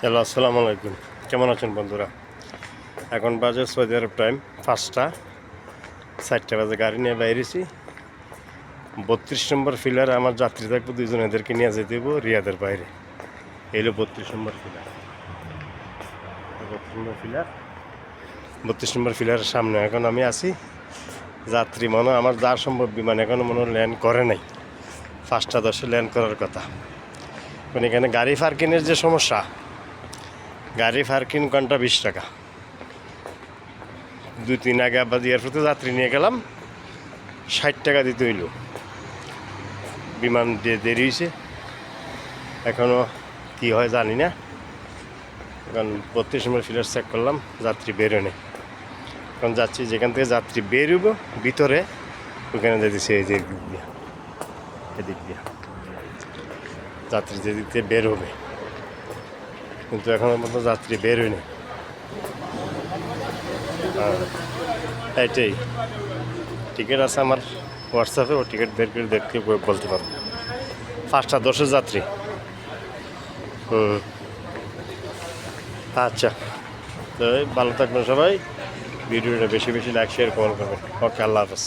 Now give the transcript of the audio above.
Hello, আসসালামু আলাইকুম। কেমন আছেন বন্ধুরা? এখন বাজে সৌদি আরব টাইম 5টা, 4টা বাজে গাড়ি নিয়ে বাইরেছি। 32 নম্বর ফিলারে আমার যাত্রী থাকবো দুজন, এদেরকে নিয়ে যেতে দেবো রিয়াদের বাইরে। এই হলো 32 নম্বর ফিলার। 32 নম্বর ফিলার, 32 নম্বর ফিলারের সামনে এখন আমি আছি। যাত্রী মনে আমার যা সম্ভব বিমান এখনও মনে ল্যান্ড করে নাই। 5টা 10-এ ল্যান্ড করার কথা। মানে এখানে গাড়ি পার্কিংয়ের যে সমস্যা, গাড়ি পার্কিং ঘন্টা 20 টাকা। 2-3 আগে আব্বাস এয়ারপোর্টে যাত্রী নিয়ে গেলাম, 60 টাকা দিতে হইল। বিমান দেরি হয়েছে, এখনও কী হয় জানি না। এখন 32 নম্বর ফিলার চেক করলাম, যাত্রী বেরোয়। এখন যাচ্ছি যেখান থেকে যাত্রী বেরোব ভিতরে, ওখানে যেতেছি এই যে এদিক দিয়ে যাত্রী যেদিক দিয়ে বের হবে, কিন্তু এখনো পর্যন্ত যাত্রী বেরোয় না। এইটাই টিকিট আছে আমার হোয়াটসঅ্যাপে, ও টিকিট বের করে দেখতে বলতে পারবো। 5টা 10-এর যাত্রী। আচ্ছা, তো ভালো থাকবেন সবাই। ভিডিওটা বেশি বেশি লাইক শেয়ার কমেন্ট করবেন। ওকে, আল্লাহ হাফেজ।